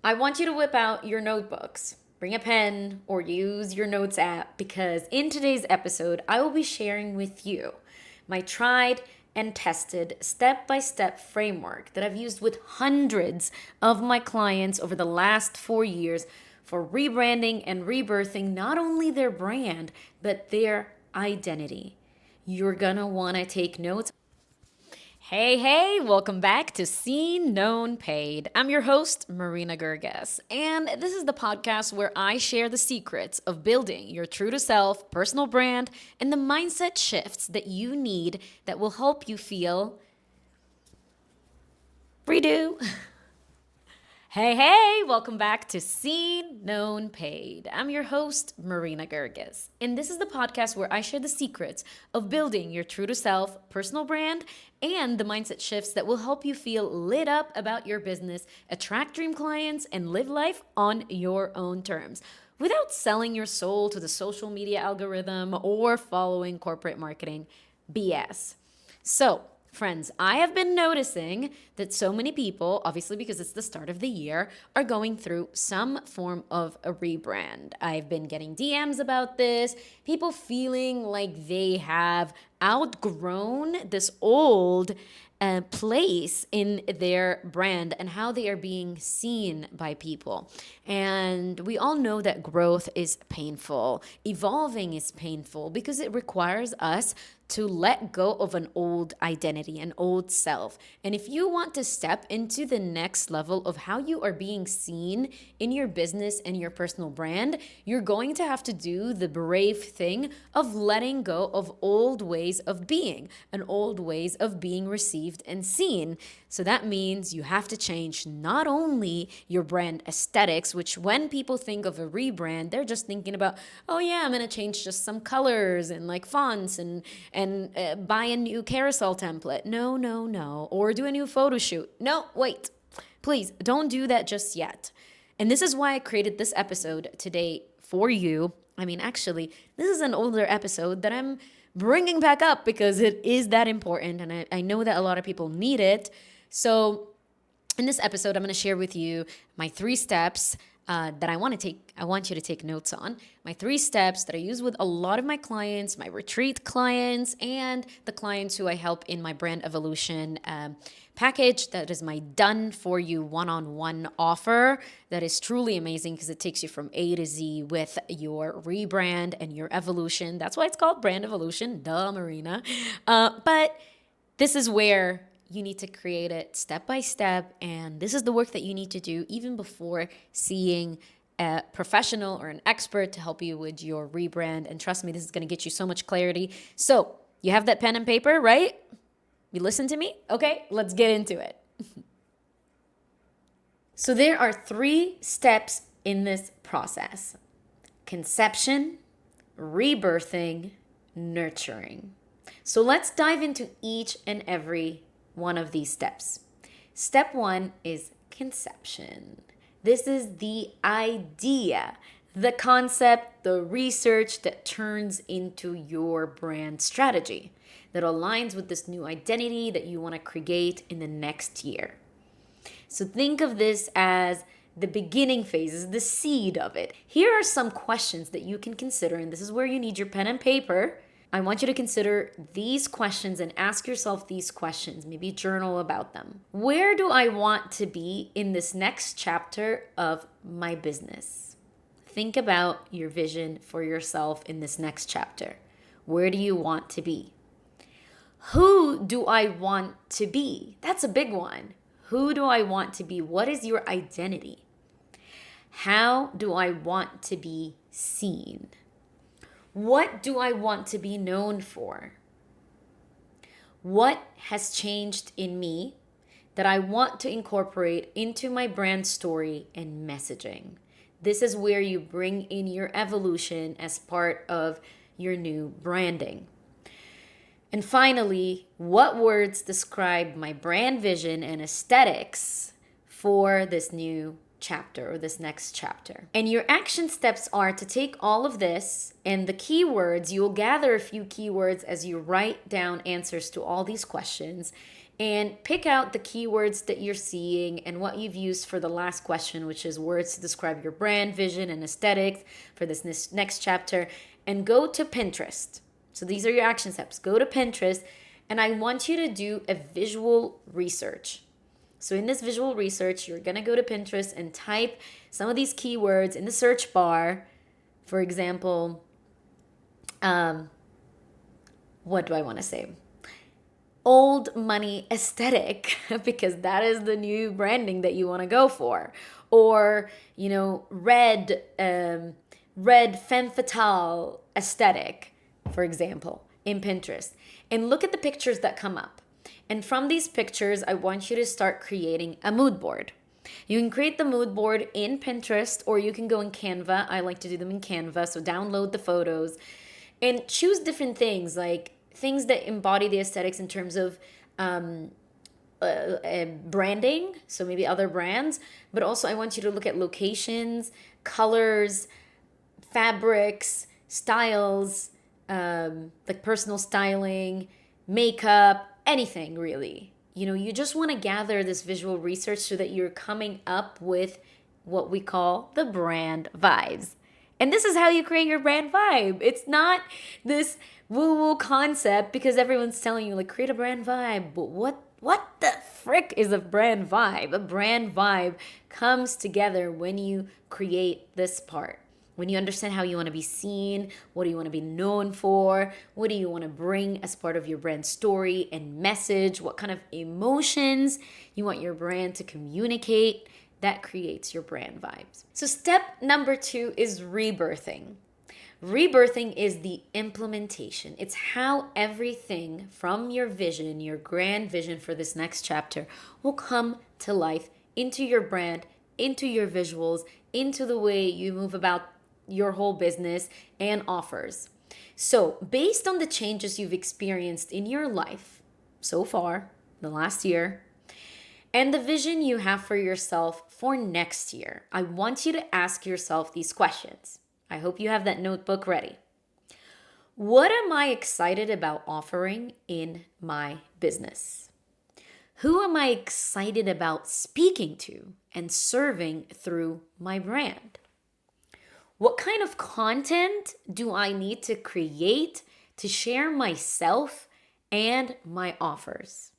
I want you to whip out your notebooks, bring a pen, or use your notes app because in today's episode, I will be sharing with you my tried and tested step-by-step framework that I've used with hundreds of my clients over the last 4 years for rebranding and rebirthing not only their brand, but their identity. You're gonna wanna take notes. Hey, welcome back to Seen, Known, Paid. I'm your host, Marina Gerges, and this is the podcast where I share the secrets of building your true to self personal brand and the mindset shifts that you need that will help you feel redo. Hey, welcome back to Seen, Known, Paid. I'm your host, Marina Gerges, and this is the podcast where I share the secrets of building your true to self personal brand and the mindset shifts that will help you feel lit up about your business, attract dream clients, and live life on your own terms without selling your soul to the social media algorithm or following corporate marketing BS. So, friends, I have been noticing that so many people, obviously because it's the start of the year, are going through some form of a rebrand. I've been getting DMs about this, people feeling like they have outgrown this old place in their brand and how they are being seen by people. And we all know that growth is painful. Evolving is painful because it requires us to let go of an old identity, an old self. And if you want to step into the next level of how you are being seen in your business and your personal brand, you're going to have to do the brave thing of letting go of old ways of being and old ways of being received and seen. So that means you have to change not only your brand aesthetics, which when people think of a rebrand, they're just thinking about, oh yeah, I'm gonna change just some colors and like fonts and buy a new carousel template. No. Or do a new photo shoot. No, wait. Please don't do that just yet. And this is why I created this episode today for you. I mean, actually, this is an older episode that I'm bringing back up because it is that important. And I know that a lot of people need it. So in this episode, I'm going to share with you my 3 steps that I want you to take notes on. My 3 steps that I use with a lot of my clients, my retreat clients, and the clients who I help in my brand evolution package. That is my done for you one-on-one offer. That is truly amazing because it takes you from A to Z with your rebrand and your evolution. That's why it's called brand evolution. Duh, Marina. But this is where you need to create it step by step. And this is the work that you need to do even before seeing a professional or an expert to help you with your rebrand. And trust me, this is going to get you so much clarity. So you have that pen and paper, right? You listen to me? Okay, let's get into it. So there are 3 steps in this process: conception, rebirthing, nurturing. So let's dive into each and every one of these steps. Step 1 is conception. This is the idea, the concept, the research that turns into your brand strategy that aligns with this new identity that you want to create in the next year. So think of this as the beginning phases, the seed of it. Here are some questions that you can consider, and this is where you need your pen and paper. I want you to consider these questions and ask yourself these questions, maybe journal about them. Where do I want to be in this next chapter of my business? Think about your vision for yourself in this next chapter. Where do you want to be? Who do I want to be? That's a big one. Who do I want to be? What is your identity? How do I want to be seen? What do I want to be known for? What has changed in me that I want to incorporate into my brand story and messaging? This is where you bring in your evolution as part of your new branding. And finally, what words describe my brand vision and aesthetics for this new chapter or this next chapter? And your action steps are to take all of this and the keywords. You'll gather a few keywords as you write down answers to all these questions, and pick out the keywords that you're seeing and what you've used for the last question, which is words to describe your brand, vision, and aesthetics for this next chapter, and go to Pinterest. So these are your action steps. Go to Pinterest, and I want you to do a visual research. So in this visual research, you're going to go to Pinterest and type some of these keywords in the search bar. For example, what do I want to say? Old money aesthetic, because that is the new branding that you want to go for. Or, red femme fatale aesthetic, for example, in Pinterest. And look at the pictures that come up. And from these pictures, I want you to start creating a mood board. You can create the mood board in Pinterest, or you can go in Canva. I like to do them in Canva, so download the photos and choose different things, like things that embody the aesthetics in terms of branding, so maybe other brands, but also I want you to look at locations, colors, fabrics, styles, like personal styling, makeup, anything really. You just want to gather this visual research so that you're coming up with what we call the brand vibes. And this is how you create your brand vibe. It's not this woo-woo concept because everyone's telling you, like, create a brand vibe. But what the frick is a brand vibe? A brand vibe comes together when you create this part. When you understand how you want to be seen, what do you want to be known for, what do you want to bring as part of your brand story and message, what kind of emotions you want your brand to communicate, that creates your brand vibes. So step number 2 is rebirthing. Rebirthing is the implementation. It's how everything from your vision, your grand vision for this next chapter, will come to life into your brand, into your visuals, into the way you move about your whole business and offers. So based on the changes you've experienced in your life so far, the last year, and the vision you have for yourself for next year, I want you to ask yourself these questions. I hope you have that notebook ready. What am I excited about offering in my business? Who am I excited about speaking to and serving through my brand? What kind of content do I need to create to share myself and my offers?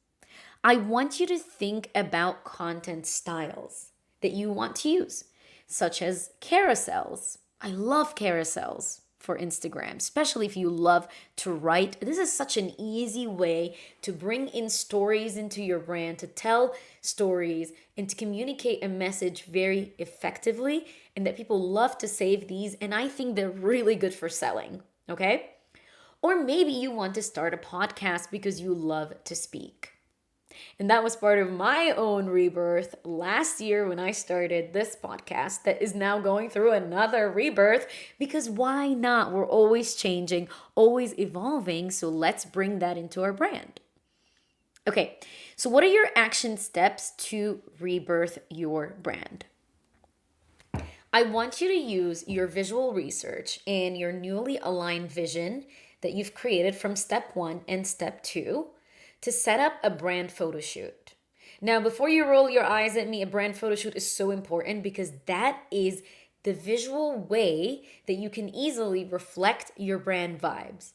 I want you to think about content styles that you want to use, such as carousels. I love carousels for Instagram, especially if you love to write. This is such an easy way to bring in stories into your brand, to tell stories and to communicate a message very effectively, and that people love to save these, and I think they're really good for selling, okay? Or maybe you want to start a podcast because you love to speak. And that was part of my own rebirth last year when I started this podcast that is now going through another rebirth, because why not? We're always changing, always evolving. So let's bring that into our brand. Okay, so what are your action steps to rebirth your brand? I want you to use your visual research and your newly aligned vision that you've created from step 1 and step 2 to set up a brand photo shoot. Now, before you roll your eyes at me, a brand photo shoot is so important because that is the visual way that you can easily reflect your brand vibes.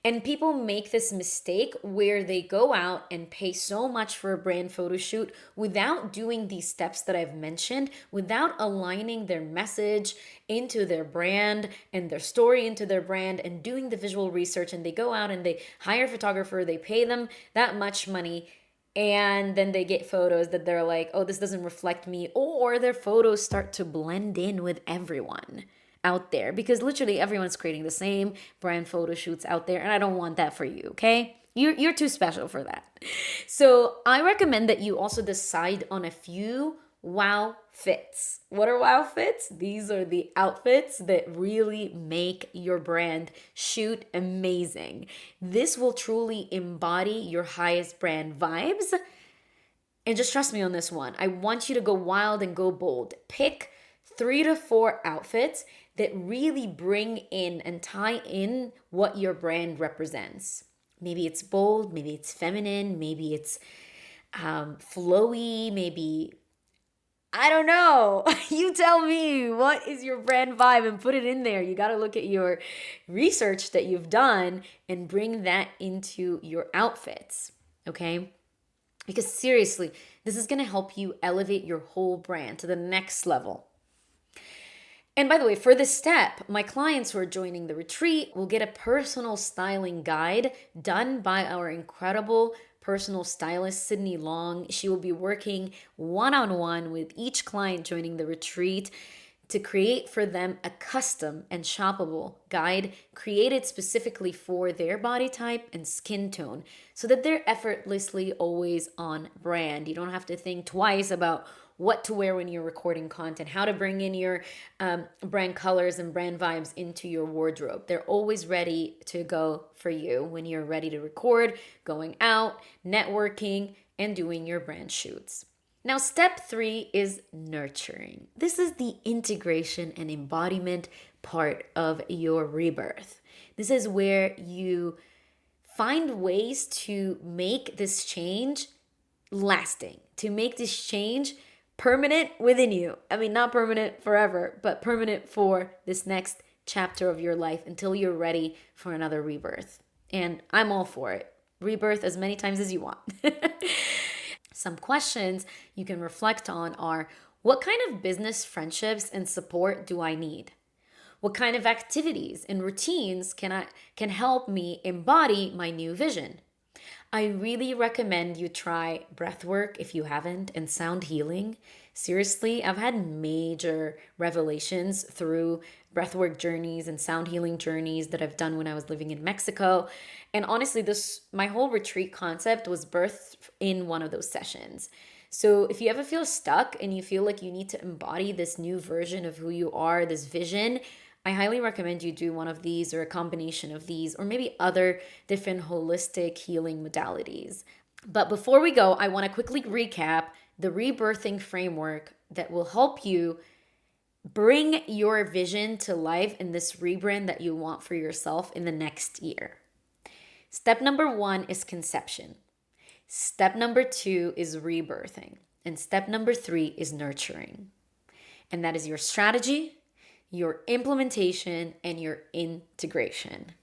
And people make this mistake where they go out and pay so much for a brand photo shoot without doing these steps that I've mentioned, without aligning their message into their brand and their story into their brand and doing the visual research. And they go out and they hire a photographer, they pay them that much money, and then they get photos that they're like, oh, this doesn't reflect me, or their photos start to blend in with everyone out there, because literally everyone's creating the same brand photo shoots out there, and I don't want that for you, okay? You're too special for that. So I recommend that you also decide on a few wow fits. What are wow fits? These are the outfits that really make your brand shoot amazing. This will truly embody your highest brand vibes. And just trust me on this one. I want you to go wild and go bold. Pick 3 to 4 outfits that really bring in and tie in what your brand represents. Maybe it's bold, maybe it's feminine, maybe it's flowy, maybe I don't know. You tell me, what is your brand vibe and put it in there. You got to look at your research that you've done and bring that into your outfits, okay? Because seriously, this is going to help you elevate your whole brand to the next level. And by the way, for this step, my clients who are joining the retreat will get a personal styling guide done by our incredible personal stylist, Sydney Long. She will be working one-on-one with each client joining the retreat to create for them a custom and shoppable guide created specifically for their body type and skin tone so that they're effortlessly always on brand. You don't have to think twice about what to wear when you're recording content, how to bring in your brand colors and brand vibes into your wardrobe. They're always ready to go for you when you're ready to record, going out, networking, and doing your brand shoots. Now, step 3 is nurturing. This is the integration and embodiment part of your rebirth. This is where you find ways to make this change lasting, to make this change permanent within you. I mean, not permanent forever, but permanent for this next chapter of your life until you're ready for another rebirth. And I'm all for it. Rebirth as many times as you want. Some questions you can reflect on are, what kind of business friendships and support do I need? What kind of activities and routines can help me embody my new vision? I really recommend you try breathwork if you haven't, and sound healing. Seriously, I've had major revelations through breathwork journeys and sound healing journeys that I've done when I was living in Mexico. And honestly, my whole retreat concept was birthed in one of those sessions. So if you ever feel stuck and you feel like you need to embody this new version of who you are, this vision, I highly recommend you do one of these or a combination of these, or maybe other different holistic healing modalities. But before we go, I want to quickly recap the rebirthing framework that will help you bring your vision to life in this rebrand that you want for yourself in the next year. Step number 1 is conception. Step number 2 is rebirthing. And step number 3 is nurturing. And that is your strategy, your implementation, and your integration.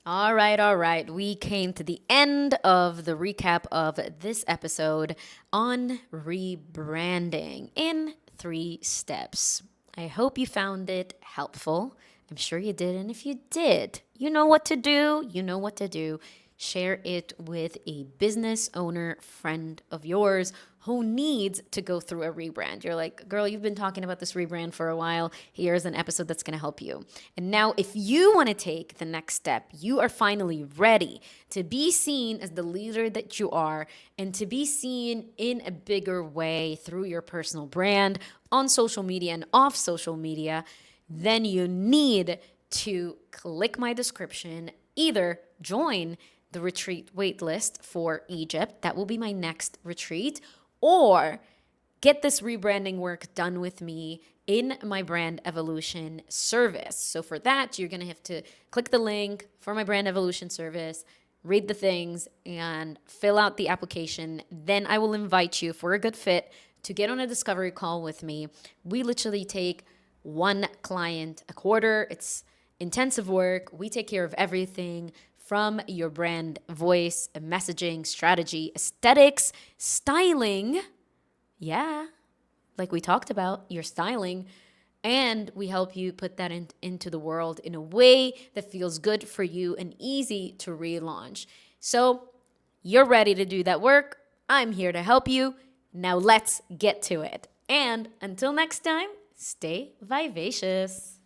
All right. We came to the end of the recap of this episode on rebranding in 3 steps. I hope you found it helpful. I'm sure you did. And if you did, you know what to do. Share it with a business owner friend of yours who needs to go through a rebrand. You're like, girl, you've been talking about this rebrand for a while. Here's an episode that's going to help you. And now if you want to take the next step, you are finally ready to be seen as the leader that you are and to be seen in a bigger way through your personal brand on social media and off social media, then you need to click my description, either join the retreat waitlist for Egypt, that will be my next retreat, or get this rebranding work done with me in my brand evolution service. So for that, you're going to have to click the link for my brand evolution service, read the things, and fill out the application. Then I will invite you, for a good fit, to get on a discovery call with me. We literally take 1 client a quarter. It's intensive work. We take care of everything from your brand voice, messaging, strategy, aesthetics, styling. Yeah, like we talked about, your styling. And we help you put that into the world in a way that feels good for you and easy to relaunch. So you're ready to do that work. I'm here to help you. Now let's get to it. And until next time, stay vivacious.